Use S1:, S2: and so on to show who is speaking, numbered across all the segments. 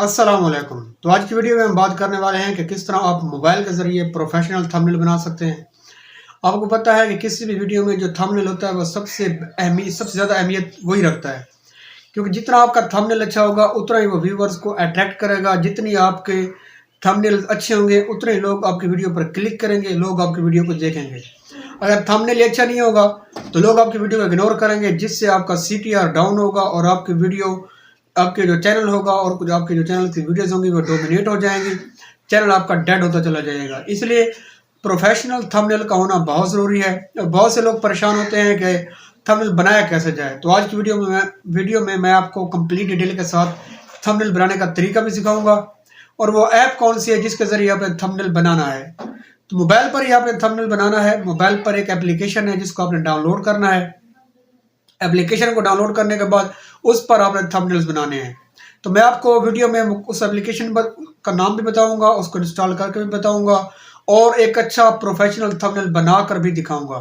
S1: अस्सलाम वालेकुम। तो आज की वीडियो में हम बात करने वाले हैं कि किस तरह आप मोबाइल के ज़रिए प्रोफेशनल थंबनेल बना सकते हैं। आपको पता है कि किसी भी वीडियो में जो थंबनेल होता है वो सबसे ज़्यादा अहमियत वही रखता है, क्योंकि जितना आपका थंबनेल अच्छा होगा उतना ही वो व्यूवर्स को अट्रैक्ट करेगा। जितनी आपके थंबनेल अच्छे होंगे उतने ही लोग आपकी वीडियो पर क्लिक करेंगे, लोग आपकी वीडियो को देखेंगे। अगर थंबनेल अच्छा नहीं होगा तो लोग आपकी वीडियो को इग्नोर करेंगे, जिससे आपका सीटीआर डाउन होगा और आपके जो चैनल होगा और कुछ आपके जो चैनल की वीडियोस होंगी वो डोमिनेट हो जाएंगी, चैनल आपका डेड होता चला जाएगा। इसलिए प्रोफेशनल थंबनेल का होना बहुत ज़रूरी है। बहुत से लोग परेशान होते हैं कि थंबनेल बनाया कैसे जाए। तो आज की वीडियो में मैं आपको कंप्लीट डिटेल के साथ थंबनेल बनाने का तरीका भी सिखाऊंगा और वो ऐप कौन सी है जिसके ज़रिए आपने थंबनेल बनाना है। तो मोबाइल पर ही आपने थंबनेल बनाना है। मोबाइल पर एक एप्लीकेशन है जिसको आपने डाउनलोड करना है। एप्लीकेशन को डाउनलोड करने के बाद उस पर आपने थंबनेल्स बनाने हैं। तो मैं आपको वीडियो में उस एप्लीकेशन का नाम भी बताऊंगा, उसको इंस्टॉल करके भी बताऊंगा और एक अच्छा प्रोफेशनल थंबनेल बनाकर भी दिखाऊंगा।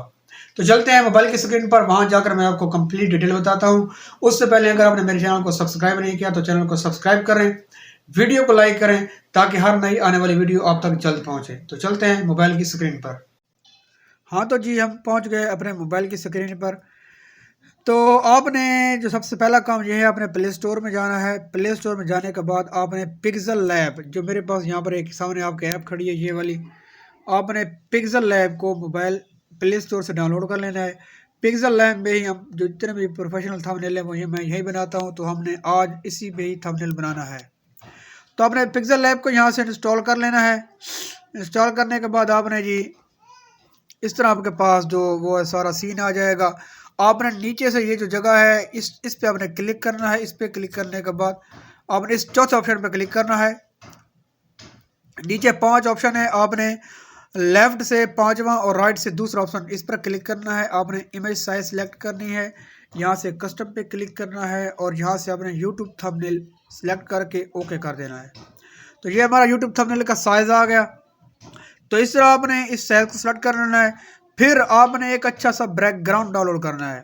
S1: तो चलते हैं मोबाइल की स्क्रीन पर, वहां जाकर मैं आपको कंप्लीट डिटेल बताता हूं। उससे पहले अगर आपने मेरे चैनल को सब्सक्राइब नहीं किया तो चैनल को सब्सक्राइब करें, वीडियो को लाइक करें ताकि हर नई आने वाली वीडियो आप तक जल्द पहुंचे। तो चलते हैं मोबाइल की स्क्रीन पर। हाँ तो जी, हम पहुंच गए अपने मोबाइल की स्क्रीन पर। तो आपने जो सबसे पहला काम ये है, आपने प्ले स्टोर में जाना है। प्ले स्टोर में जाने के बाद आपने पिक्सल लैब, जो मेरे पास यहाँ पर एक सामने आपके ऐप खड़ी है ये वाली, आपने पिक्सल लैब को मोबाइल प्ले स्टोर से डाउनलोड कर लेना है। पिक्सल लैब में ही हम जो जितने भी प्रोफेशनल थंबनेल है वो मैं यही बनाता हूँ, तो हमने आज इसी में ही थंबनेल बनाना है। तो आपने पिक्सल लैब को यहाँ से इंस्टॉल कर लेना है। इंस्टॉल करने के बाद आपने जी इस तरह आपके पास जो वो है सारा सीन आ जाएगा। आपने नीचे से ये जो जगह है इस पे आपने क्लिक करना है। इस पे क्लिक करने के बाद आपने इस चौथे ऑप्शन पे क्लिक करना है। नीचे 5 ऑप्शन है, आपने लेफ्ट से पांचवा और राइट से दूसरा ऑप्शन इस पर क्लिक करना है। आपने इमेज साइज सेलेक्ट करनी है, यहाँ से कस्टम पे क्लिक करना है और यहाँ से आपने यूट्यूब थंबनेल सेलेक्ट करके ओके कर देना है। तो ये हमारा यूट्यूब थंबनेल का साइज आ गया। तो इस तरह आपने इस साइज को सेलेक्ट कर लेना है। फिर आपने एक अच्छा सा बैकग्राउंड डाउनलोड करना है।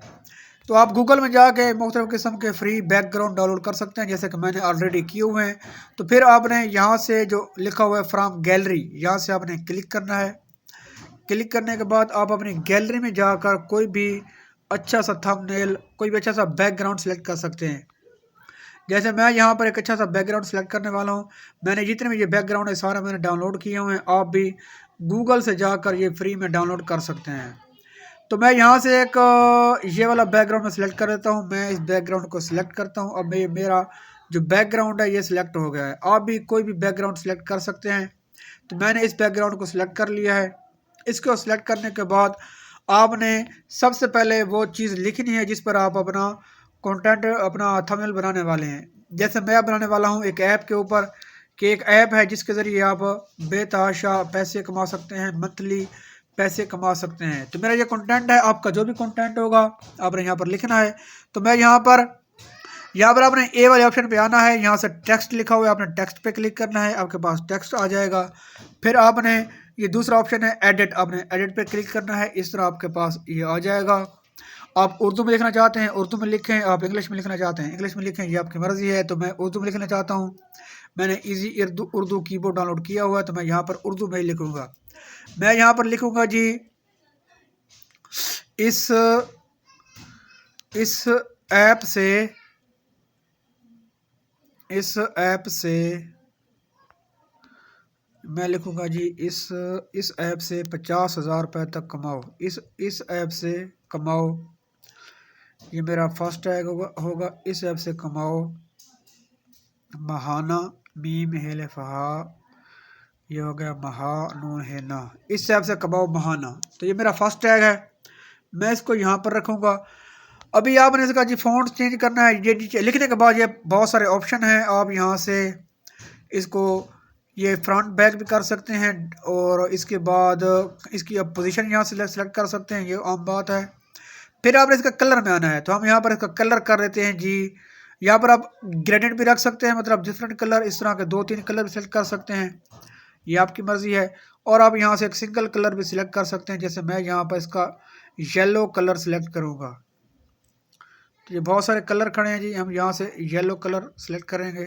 S1: तो आप गूगल में जाके मुख्तलिफ किस्म के फ्री बैकग्राउंड डाउनलोड कर सकते हैं, जैसे कि मैंने ऑलरेडी किए हुए हैं। तो फिर आपने यहाँ से जो लिखा हुआ है फ्रॉम गैलरी, यहाँ से आपने क्लिक करना है। क्लिक करने के बाद आप अपनी गैलरी में जाकर कोई भी अच्छा सा थंबनेल, कोई भी अच्छा सा बैकग्राउंड सेलेक्ट कर सकते हैं। जैसे मैं यहाँ पर एक अच्छा सा बैकग्राउंड सेलेक्ट करने वाला हूँ। मैंने जितने भी ये बैकग्राउंड है सारा मैंने डाउनलोड किए हुए हैं। आप भी गूगल से जाकर ये फ्री में डाउनलोड कर सकते हैं। तो मैं यहाँ से एक ये वाला बैकग्राउंड में सेलेक्ट कर देता हूँ। मैं इस बैकग्राउंड को सिलेक्ट करता हूँ। अब मेरा जो बैकग्राउंड है ये सिलेक्ट हो गया है। आप भी कोई भी बैकग्राउंड सेलेक्ट कर सकते हैं। तो मैंने इस बैकग्राउंड को सिलेक्ट कर लिया है। इसको सिलेक्ट करने के बाद आपने सबसे पहले वो चीज़ लिखनी है जिस पर आप अपना कंटेंट, अपना थंबनेल बनाने वाले हैं। जैसे मैं बनाने वाला हूँ एक ऐप के ऊपर, कि एक ऐप है जिसके ज़रिए आप बेतहाशा पैसे कमा सकते हैं, मंथली पैसे कमा सकते हैं। तो मेरा ये कंटेंट है। आपका जो भी कंटेंट होगा आपने यहाँ पर लिखना है। तो मैं यहाँ पर आपने ए वाले ऑप्शन पे आना है। यहाँ से टेक्स्ट लिखा हुआ है, आपने टेक्स्ट पे क्लिक करना है, आपके पास टेक्स्ट आ जाएगा। फिर आपने ये दूसरा ऑप्शन है एडिट, आपने एडिट पे क्लिक करना है। इस तरह आपके पास ये आ जाएगा। आप उर्दू में लिखना चाहते हैं उर्दू में लिखें, आप इंग्लिश में लिखना चाहते हैं इंग्लिश में लिखें, ये आपकी मर्ज़ी है। तो मैं उर्दू में लिखना चाहता हूँ। मैंने ईजी उर्दू कीबोर्ड डाउनलोड किया हुआ है, तो मैं यहाँ पर उर्दू में ही लिखूँगा। मैं यहाँ पर लिखूँगा जी, इस ऐप से मैं लिखूँगा जी, इस ऐप से 50,000 रुपये तक कमाओ। इस ऐप से कमाओ, ये मेरा फर्स्ट टैग होगा। इस ऐप से कमाओ महाना, मीम हेले फहा, ये हो गया महा नून है ना, इस ऐप से कमाओ महाना। तो ये मेरा फर्स्ट टैग है, मैं इसको यहाँ पर रखूँगा। अभी आपने इसका जी फ़ॉन्ट चेंज करना है। ये लिखने के बाद ये बहुत सारे ऑप्शन हैं, आप यहाँ से इसको ये फ्रंट बैक भी कर सकते हैं और इसके बाद इसकी आप पोजीशन यहाँ से सेलेक्ट कर सकते हैं, ये आम बात है। फिर आपने इसका कलर में आना है, तो हम यहाँ पर इसका कलर कर देते हैं जी। यहाँ पर आप ग्रेडेड भी रख सकते हैं, मतलब डिफरेंट कलर, इस तरह के 2-3 कलर भी सेलेक्ट कर सकते हैं, ये आपकी मर्ज़ी है। और आप यहाँ से एक सिंगल कलर भी सिलेक्ट कर सकते हैं, जैसे मैं यहाँ पर इसका येलो कलर सेलेक्ट करूँगा। तो ये बहुत सारे कलर खड़े हैं जी, हम यहाँ से येलो कलर सेलेक्ट करेंगे।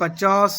S1: 50.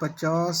S1: 50.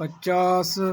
S1: 50.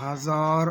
S1: 1000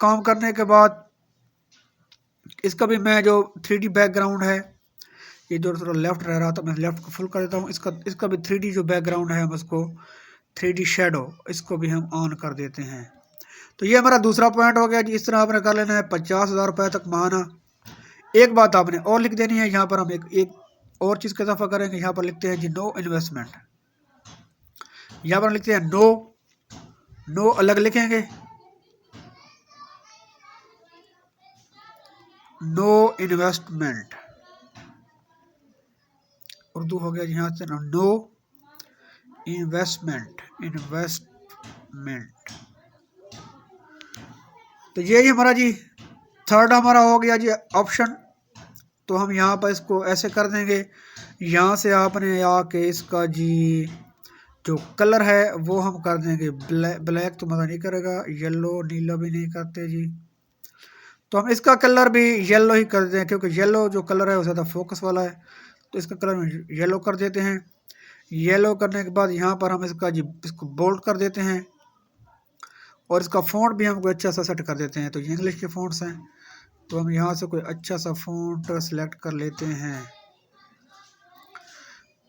S1: काम करने के बाद इसका भी मैं जो 3D बैकग्राउंड है, ये जो थोड़ा लेफ्ट रह रहा था, मैं लेफ्ट को फुल कर देता हूँ। इसका भी 3D जो बैकग्राउंड है, हम इसको 3D शेडो, इसको भी हम ऑन कर देते हैं। तो ये हमारा दूसरा पॉइंट हो गया जी। इस तरह आपने कर लेना है 50,000 रुपये तक माहाना। एक बात आपने और लिख देनी है, यहाँ पर हम एक और चीज़ का इजाफा करेंगे। यहाँ पर लिखते हैं जी नो इन्वेस्टमेंट, यहाँ पर लिखते हैं नो अलग लिखेंगे, नो इन्वेस्टमेंट, उर्दू हो गया जी यहाँ से नो इन्वेस्टमेंट। तो ये हमारा जी थर्ड हमारा हो गया जी ऑप्शन। तो हम यहाँ पर इसको ऐसे कर देंगे, यहाँ से आपने आके इसका जी जो कलर है वो हम कर देंगे ब्लैक तो मज़ा नहीं करेगा, येलो नीला भी नहीं करते जी, तो हम इसका कलर भी येलो ही कर दें, क्योंकि येलो जो कलर है वो ज़्यादा फोकस वाला है। तो इसका कलर हम येलो कर देते हैं। येलो करने के बाद यहाँ पर हम इसको बोल्ड कर देते हैं, और इसका फ़ॉन्ट भी हम कोई अच्छा सा सेट कर देते हैं। तो ये इंग्लिश के फ़ॉन्ट्स हैं, तो हम यहाँ से कोई अच्छा सा फ़ॉन्ट सेलेक्ट कर लेते हैं।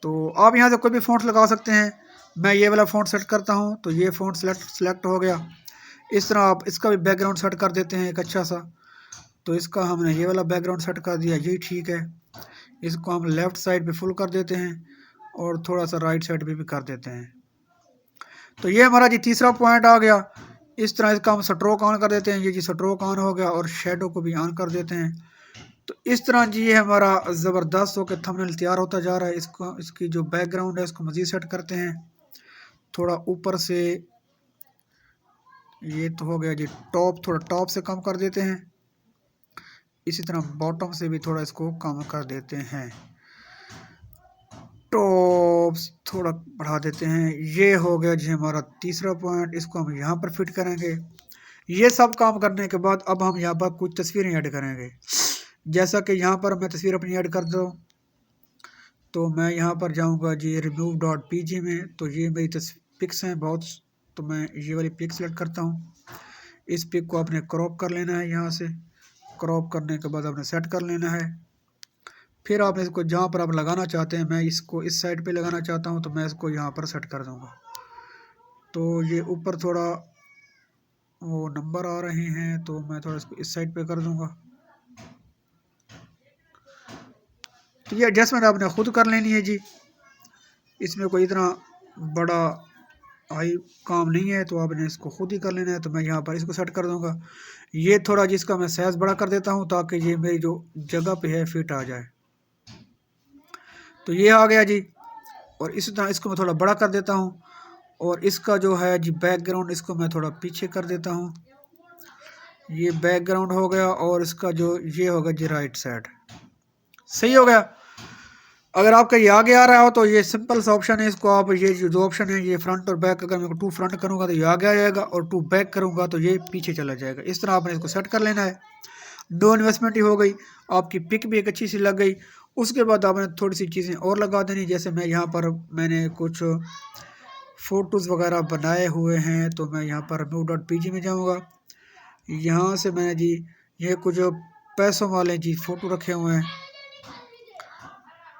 S1: तो आप यहाँ से कोई भी फ़ॉन्ट लगा सकते हैं, मैं ये वाला फ़ॉन्ट सेट करता हूँ। तो ये फ़ॉन्ट सेलेक्ट हो गया। इस तरह आप इसका भी बैकग्राउंड सेट कर देते हैं एक अच्छा सा। तो इसका हमने ये वाला बैकग्राउंड सेट कर दिया, यही ठीक है। इसको हम लेफ़्ट साइड पे फुल कर देते हैं और थोड़ा सा राइट साइड पे भी कर देते हैं। तो ये हमारा जी तीसरा पॉइंट आ गया। इस तरह इसका हम स्ट्रोक ऑन कर देते हैं, ये जी स्ट्रोक ऑन हो गया, और शेडो को भी ऑन कर देते हैं। तो इस तरह जी ये हमारा ज़बरदस्त होकर थंबनेल तैयार होता जा रहा है। इसकी जो बैकग्राउंड है इसको मज़ीद सेट करते हैं, थोड़ा ऊपर से, ये तो हो गया जी टॉप, थोड़ा टॉप से कम कर देते हैं। इसी तरह बॉटम से भी थोड़ा इसको कम कर देते हैं, टॉप थोड़ा बढ़ा देते हैं। ये हो गया जी हमारा तीसरा पॉइंट, इसको हम यहाँ पर फिट करेंगे। ये सब काम करने के बाद अब हम यहाँ पर कुछ तस्वीरें ऐड करेंगे। जैसा कि यहाँ पर मैं तस्वीर अपनी ऐड कर दूँ, तो मैं यहाँ पर जाऊँगा जी remove.pg में। तो ये मेरी पिक्स हैं बहुत, तो मैं ये वाली पिक सेलेक्ट करता हूँ। इस पिक को आपने क्रॉप कर लेना है, यहाँ से क्रॉप करने के बाद आपने सेट कर लेना है। फिर आप इसको जहाँ पर आप लगाना चाहते हैं, मैं इसको इस साइड पे लगाना चाहता हूँ, तो मैं इसको यहाँ पर सेट कर दूँगा। तो ये ऊपर थोड़ा वो नंबर आ रहे हैं, तो मैं थोड़ा इसको इस साइड पे कर दूँगा। तो ये एडजस्टमेंट आपने ख़ुद कर लेनी है जी, इसमें कोई इतना बड़ा हाई काम नहीं है, तो आपने इसको ख़ुद ही कर लेना है। तो मैं यहाँ पर इसको सेट कर दूँगा। ये थोड़ा जिसका मैं साइज़ बड़ा कर देता हूँ, ताकि ये मेरी जो जगह पे है फिट आ जाए। तो ये आ गया जी, और इसी तरह इसको मैं थोड़ा बड़ा कर देता हूँ, और इसका जो है जी बैकग्राउंड, इसको मैं थोड़ा पीछे कर देता हूँ। ये बैकग्राउंड हो गया, और इसका जो ये होगा जी राइट साइड, सही हो गया। अगर आपका ये आगे आ रहा हो तो ये सिंपल सा ऑप्शन है, इसको आप ये जो दो ऑप्शन है, ये फ्रंट और बैक, अगर मैं 2 फ्रंट करूँगा तो ये आगे आ जाएगा, और 2 बैक करूँगा तो ये पीछे चला जाएगा। इस तरह आपने इसको सेट कर लेना है। नो इन्वेस्टमेंट ही हो गई, आपकी पिक भी एक अच्छी सी लग गई। उसके बाद आपने थोड़ी सी चीज़ें और लगा देनी, जैसे मैं यहाँ पर मैंने कुछ फ़ोटोज़ वगैरह बनाए हुए हैं, तो मैं यहाँ पर remove.pg में जाऊँगा। यहाँ से मैंने जी ये कुछ पैसों वाले जी फ़ोटो रखे हुए हैं,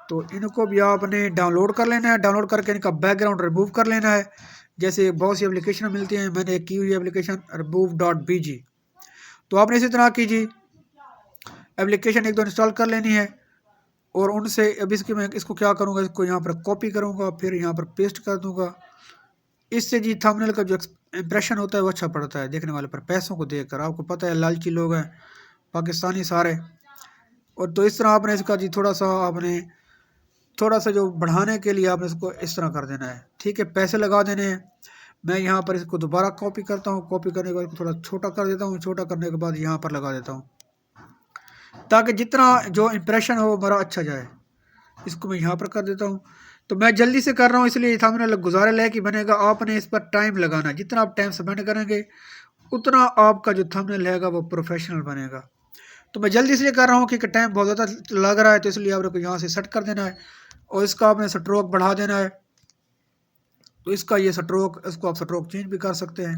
S1: तो इनको भी आपने डाउनलोड कर लेना है। डाउनलोड करके इनका बैकग्राउंड रिमूव कर लेना है। जैसे बहुत सी एप्लीकेशन मिलती हैं, मैंने एक की हुई एप्लीकेशन remove.pg, तो आपने इसी तरह की जी एप्लीकेशन एक दो इंस्टॉल कर लेनी है, और उनसे अब मैं इसको क्या करूँगा, इसको यहाँ पर कॉपी करूँगा, फिर यहाँ पर पेस्ट कर दूँगा। इससे जी थंबनेल का जो इम्प्रेशन होता है वो अच्छा पड़ता है देखने वाले पर, पैसों को देखकर। आपको पता है लालची लोग हैं पाकिस्तानी सारे, और तो इस तरह आपने इसका जी थोड़ा सा जो बढ़ाने के लिए आपने इसको इस तरह कर देना है, ठीक है, पैसे लगा देने हैं। मैं यहाँ पर इसको दोबारा कॉपी करता हूँ, कॉपी करने के बाद थोड़ा छोटा कर देता हूँ, छोटा करने के बाद यहाँ पर लगा देता हूँ, ताकि जितना जो इम्प्रेशन हो हमारा अच्छा जाए। इसको मैं यहाँ पर कर देता हूँ। तो मैं जल्दी से कर रहा हूँ, इसलिए थंबनेल गुजारा है कि बनेगा। आपने इस पर टाइम लगाना, जितना आप टाइम स्पेंड करेंगे उतना आपका जो थंबनेल रहेगा वो प्रोफेशनल बनेगा। तो मैं जल्दी से कर रहा हूँ क्योंकि टाइम बहुत ज़्यादा लग रहा है, तो इसलिए आपको यहाँ से सेट कर देना है, और इसका आपने स्ट्रोक बढ़ा देना है। तो इसका ये स्ट्रोक, इसको आप स्ट्रोक चेंज भी कर सकते हैं।